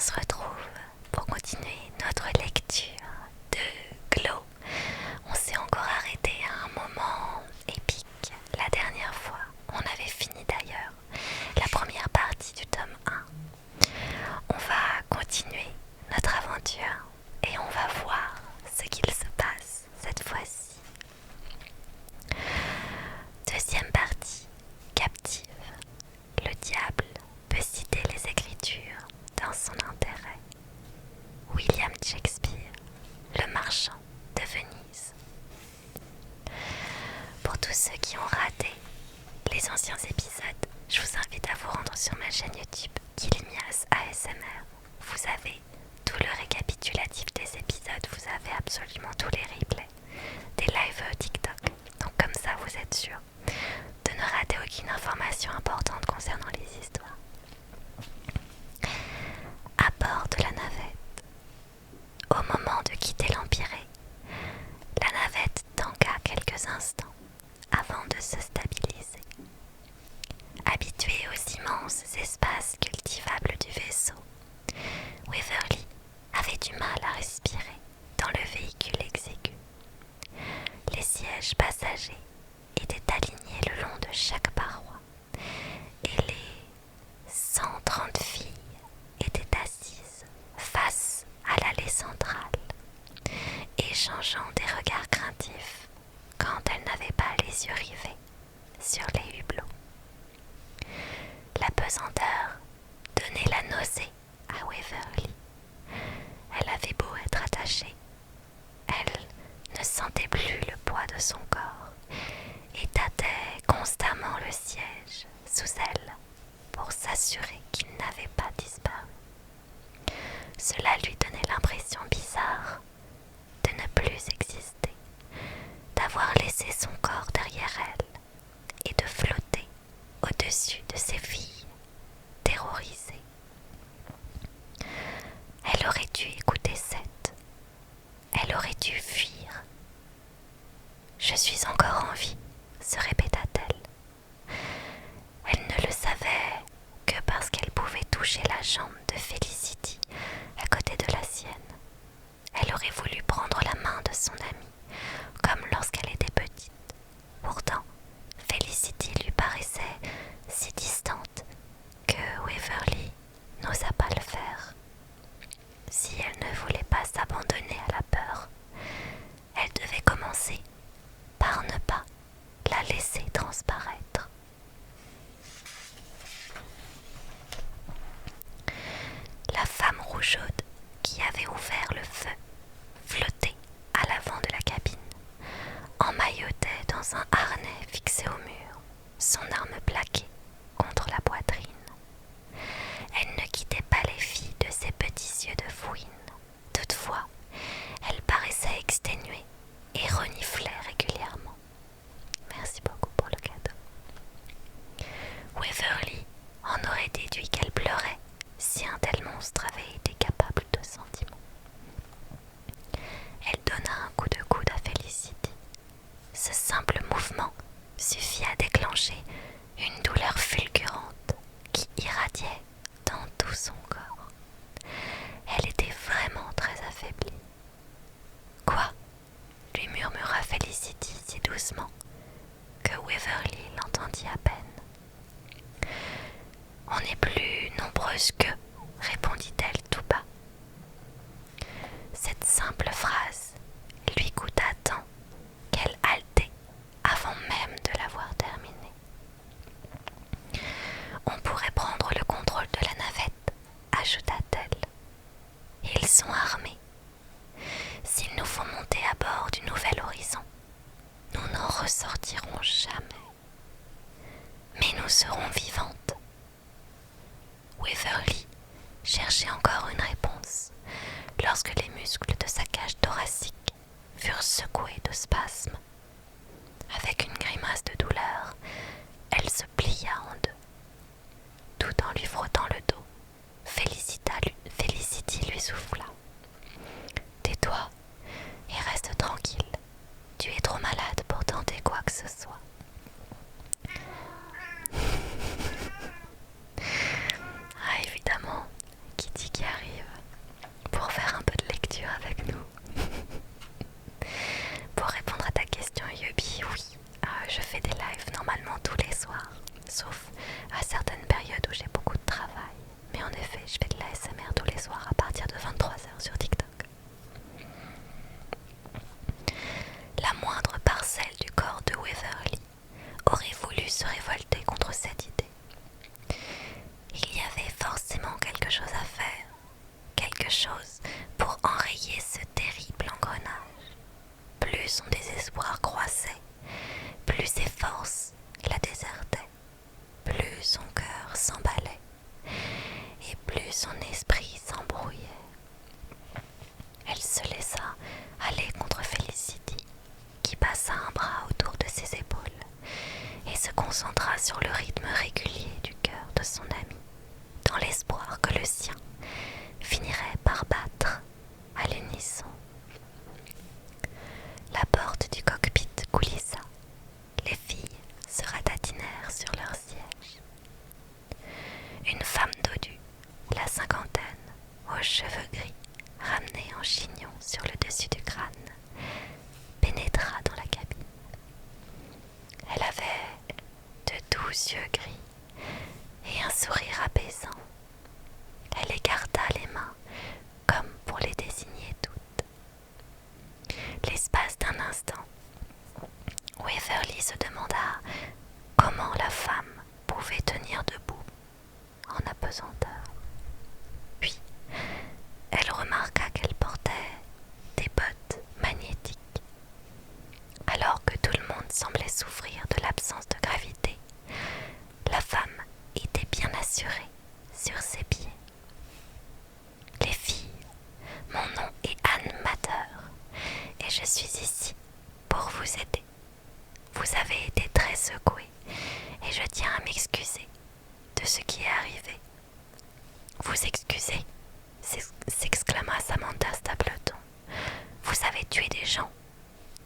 se retrouve pour continuer notre lecture de Glow. On s'est encore arrêté à un moment épique la dernière fois. On avait fini d'ailleurs la première partie du tome 1. On va continuer notre aventure et on va voir ce qu'il se passe cette fois-ci. Deuxième partie, captive. Le diable peut citer les Écritures dans son intérêt. William Shakespeare, le marchand de Venise. Pour tous ceux qui ont raté les anciens épisodes, je vous invite à vous rendre sur ma chaîne YouTube Kilimias ASMR. Vous avez tout le récapitulatif des épisodes, vous avez absolument tous les replays des lives TikTok. Donc comme ça vous êtes sûr de ne rater aucune information importante concernant les histoires. À bord de la navette, au moment de quitter l'Empyrée, la navette tanqua quelques instants avant de se stabiliser. Habitué aux immenses espaces cultivables du vaisseau, Waverly avait du mal à respirer dans le véhicule exigu. Les sièges passagers étaient alignés le long de chaque paroi et les 130 filles étaient assises face à l'allée centrale, échangeant des regards craintifs quand elles n'avaient pas les yeux rivés sur les hublots. La pesanteur donnait la nausée à Waverly. Elle avait beau être attachée, elle ne sentait plus le poids de son corps et tâtait constamment le siège sous elle pour s'assurer qu'il n'avait pas disparu. Cela lui donnait l'impression bizarre de ne plus exister, d'avoir laissé son corps derrière elle et de flotter au-dessus de ses filles, terrorisées. Elle aurait dû écouter Seth. Elle aurait dû fuir. « Je suis encore en vie », se répéta-t-elle. Elle ne le savait que parce qu'elle pouvait toucher la jambe de Felicity à côté de la sienne. Elle aurait voulu prendre la main de son amie, comme lorsqu'elle était petite. Pourtant, Felicity lui paraissait si distante que Waverly n'osa pas le faire. Si elle ne voulait pas s'abandonner à la peur, elle devait commencer par ne pas la laisser transparaître. La femme rougeaude qui avait ouvert le feu flottait à l'avant de la cabine, emmaillotait dans un harnais fixé au mur, son arme plaquée contre la poitrine. Elle ne quittait pas les filles de ses petits yeux de fouine. Toutefois, elle paraissait exténuée et reniflait régulièrement. Merci beaucoup pour le cadeau. Waverly en aurait déduit qu'elle pleurait si un tel monstre avait été capable de sentiments. Elle donna un coup de coude à Felicity. Ce simple mouvement suffit à déclencher une douleur fulgurante qui irradiait dans tout son corps. Elle était vraiment très affaiblie. « Quoi ?» lui murmura Felicity si doucement que Waverly l'entendit à peine. « On est plus nombreuses qu'eux, répondit-elle tout bas. Cette simple phrase lui coûta tant qu'elle haletait avant même de l'avoir terminée. On pourrait prendre le contrôle de la navette, ajouta-t-elle. Ils sont armés. S'ils nous font monter à bord du nouvel horizon, nous n'en ressortirons jamais. Mais nous serons vivantes. Waverly cherchait encore une réponse lorsque les muscles de sa cage thoracique furent secoués de spasmes. Avec une grimace de douleur, elle se plia en deux. Tout en lui frottant le dos, Felicity lui souffla. « Tais-toi et reste tranquille. Tu es trop malade pour tenter quoi que ce soit. » Ah, évidemment, Kitty qui arrive. quelque chose pour enrayer ce terrible engrenage. Plus son désespoir croissait, plus ses forces la désertaient, plus son cœur s'emballait et plus son esprit s'embrouillait. Elle se laissa aller contre Félicity, qui passa un bras autour de ses épaules et se concentra sur le rythme régulier du cœur de son ami, dans l'espoir que le sien finirait par battre à l'unisson. La porte du cockpit coulissa. Les filles se ratatinèrent sur leur siège. Une femme dodue, la cinquantaine, aux cheveux gris, ramenés en chignon sur le dessus du crâne, pénétra dans la cabine. Elle avait de doux yeux gris et un sourire apaisant. Elle écarta les mains comme pour les désigner toutes. L'espace d'un instant, Waverly se demanda comment la femme pouvait tenir debout en apesanteur. Puis, elle remarqua qu'elle portait des bottes magnétiques. Alors que tout le monde semblait souffrir de l'absence de gravité, la femme était bien assurée sur ses pieds. Les filles, mon nom est Anne Mather et je suis ici pour vous aider. Vous avez été très secoués et je tiens à m'excuser de ce qui est arrivé. Vous excusez, s'exclama Samantha Stapleton. Vous avez tué des gens.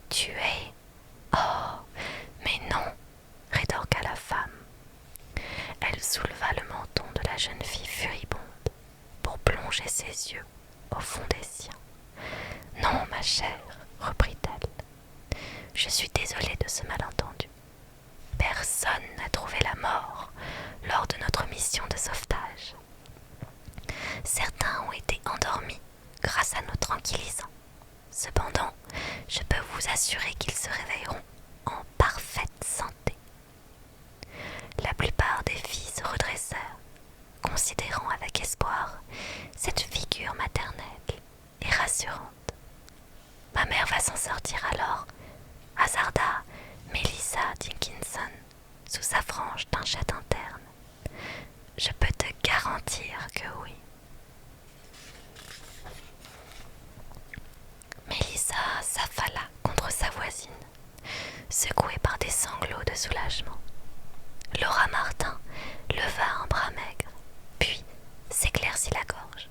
Tué? Oh, mais non, rétorqua la femme. Elle souleva le menton de la jeune fille furibonde pour plonger ses yeux au fond des siens. Non, ma chère, reprit-elle. Je suis désolée de ce malentendu. Personne n'a trouvé la mort lors de notre mission de sauvetage. Certains ont été endormis grâce à nos tranquillisants. Cependant, je peux vous assurer qu'ils se réveilleront en parfaite santé. La plupart des filles se redressèrent, considérant avec espoir cette figure maternelle et rassurante. Ma mère va s'en sortir alors, hasarda Melissa Dickinson sous sa frange d'un chat interne. Je peux te garantir que oui. Melissa s'affala contre sa voisine, secouée par des sanglots de soulagement. Laura Martin leva un bras maigre, puis s'éclaircit la gorge.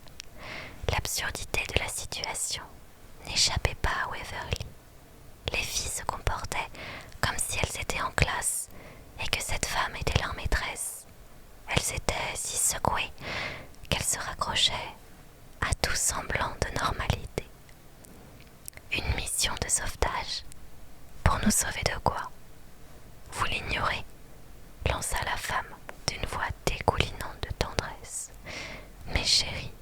L'absurdité de la situation n'échappait pas à Waverly. Les filles se comportaient comme si elles étaient en classe et que cette femme était leur maîtresse. Elles étaient si secouées qu'elles se raccrochaient à tout semblant de normalité. Une mission de sauvetage? Pour nous sauver de quoi? Vous l'ignorez, lança la femme d'une voix dégoulinante de tendresse. Mais chérie,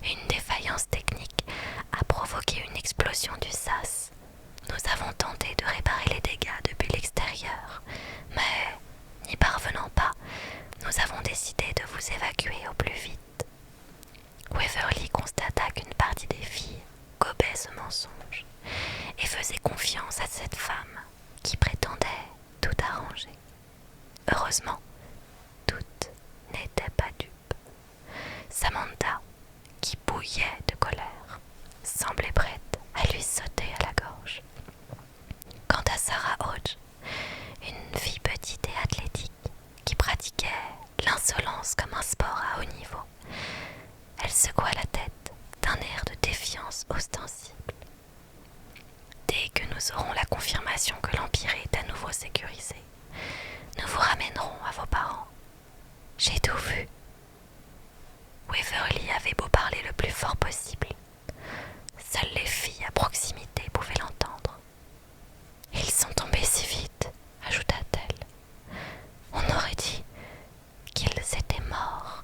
une défaillance technique a provoqué une explosion du SAS. Nous avons tenté de réparer les dégâts depuis l'extérieur, mais n'y parvenant pas, nous avons décidé de vous évacuer au plus vite. Waverly constata qu'une partie des filles gobait ce mensonge et faisait confiance à cette femme qui prétendait tout arranger. Heureusement, toutes n'étaient pas dupes. Samantha, qui bouillait de colère, semblait prête à lui sauter à la gorge. Quant à Sarah Hodge, une fille petite et athlétique qui pratiquait l'insolence comme un sport à haut niveau, elle secoua la tête d'un air de défiance ostensible. Dès que nous aurons la confirmation que l'Empire est à nouveau sécurisé, nous vous ramènerons à vos parents. J'ai tout vu. Waverly avait beau parler le plus fort possible. Seules les filles à proximité pouvaient l'entendre. Ils sont tombés si vite, ajouta-t-elle. On aurait dit qu'ils étaient morts.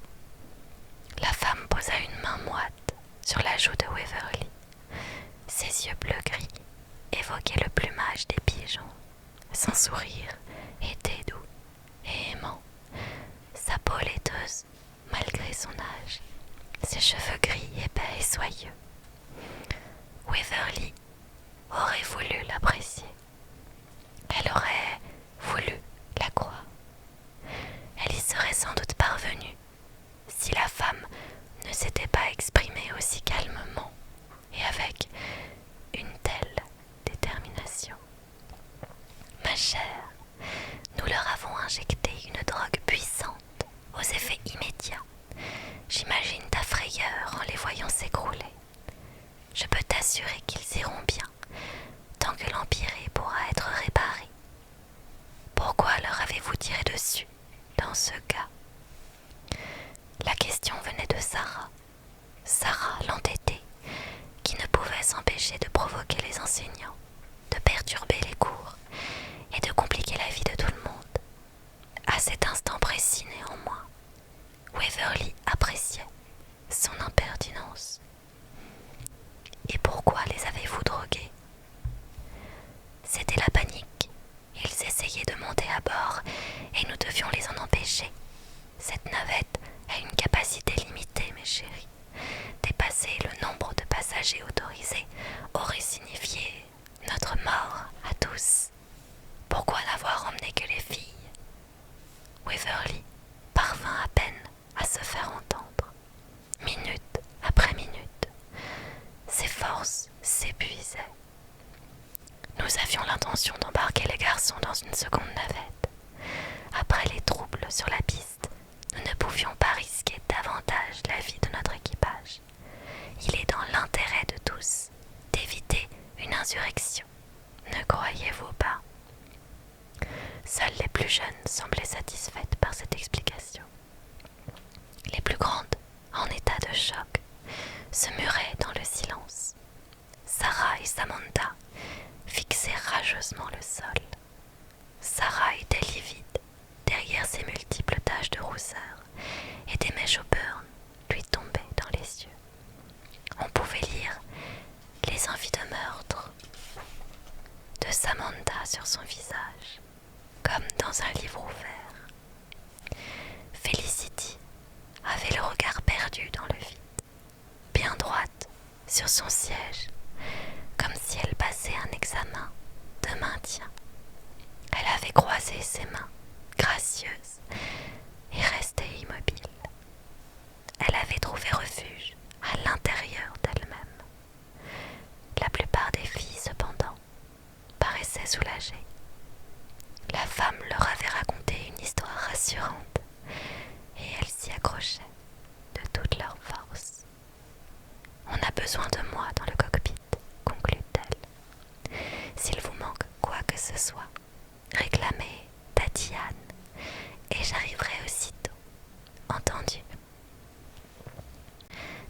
La femme posa une main moite sur la joue de Waverly. Ses yeux bleu-gris évoquaient le plumage des pigeons. Son sourire était doux et aimant. Sa peau laiteuse, malgré son âge, ses cheveux cheveux gris, épais et soyeux. Waverly aurait voulu l'apprécier. Elle aurait voulu la croire. Elle y serait sans doute parvenue si la femme ne s'était pas exprimée aussi calmement et avec une telle détermination. Ma chère, nous leur avons injecté une drogue puissante, aux effets immédiats. J'imagine ta frayeur en les voyant s'écrouler. Je peux t'assurer qu'ils iront bien, tant que l'Empirée pourra être réparé. Pourquoi leur avez-vous tiré dessus, dans ce cas? La question venait de Sarah. Sarah, l'entêtée, qui ne pouvait s'empêcher de provoquer les enseignants, de perturber les cours et de compliquer la vie de tout le monde. À cet instant précis néanmoins, Waverly appréciait son impertinence. Et pourquoi les avez-vous drogués? C'était la panique. Ils essayaient de monter à bord et nous devions les en empêcher. Cette navette a une capacité limitée, mes chéris. Dépasser le nombre de passagers autorisés aurait signifié notre mort à tous. Pourquoi n'avoir emmené que les filles? Waverly parvint à peine à se faire entendre. Minute après minute, ses forces s'épuisaient. Nous avions l'intention d'embarquer les garçons dans une seconde navette. Après les troubles sur la piste, nous ne pouvions pas risquer davantage la vie de notre équipage. Il est dans l'intérêt de tous d'éviter une insurrection. Ne croyez-vous pas? Seules les plus jeunes semblaient satisfaites par cette explication. Les plus grandes, en état de choc, se muraient dans le silence. Sarah et Samantha fixaient rageusement le sol. Sarah était livide derrière ses multiples taches de rousseur et des mèches au burn lui tombaient dans les yeux. On pouvait lire les envies de meurtre de Samantha sur son visage, comme dans un livre ouvert. Felicity avait le regard perdu dans le vide, bien droite sur son siège, comme si elle passait un examen de maintien. Elle avait croisé ses mains, gracieuses, et restait immobile. Elle avait trouvé refuge à l'intérieur d'elle-même. La plupart des filles, cependant, paraissaient soulagées. La femme leur avait raconté une histoire rassurante, et elles s'y accrochaient de toute leur force. On a besoin de moi dans le cockpit, conclut-elle. S'il vous manque quoi que ce soit, réclamez Tatiane, et j'arriverai aussitôt. Entendu?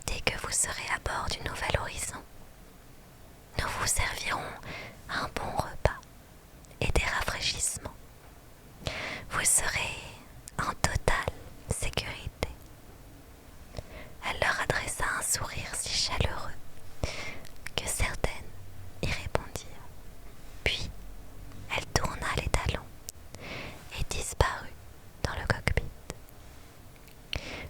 Dès que vous serez à bord du Nouvel Horizon, nous vous servirons un bon repas et des rafraîchissements. Vous serez en totale sécurité. Elle leur adressa un sourire si chaleureux que certaines y répondirent. Puis, elle tourna les talons et disparut dans le cockpit.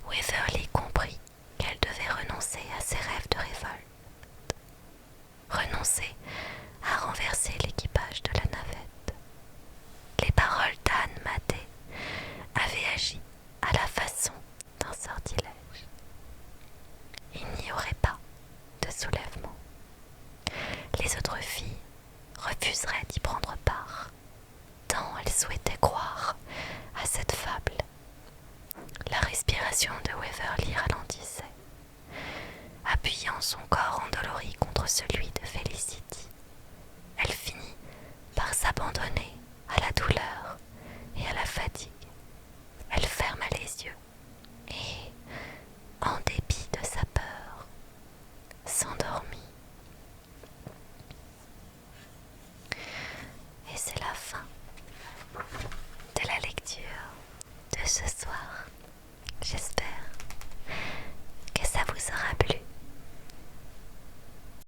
Waverly comprit qu'elle devait renoncer à ses rêves de révolte. Renoncer à renverser l'équipage de la navette. Les paroles d'Anne Maté avaient agi à la façon d'un sortilège. Il n'y aurait pas de soulèvement. Les autres filles refuseraient d'y prendre part, tant elles souhaitaient croire à cette fable. La respiration de Waverly ralentissait. Appuyant son corps endolori contre celui de Felicity, elle finit par s'abandonner à la douleur et à la fatigue.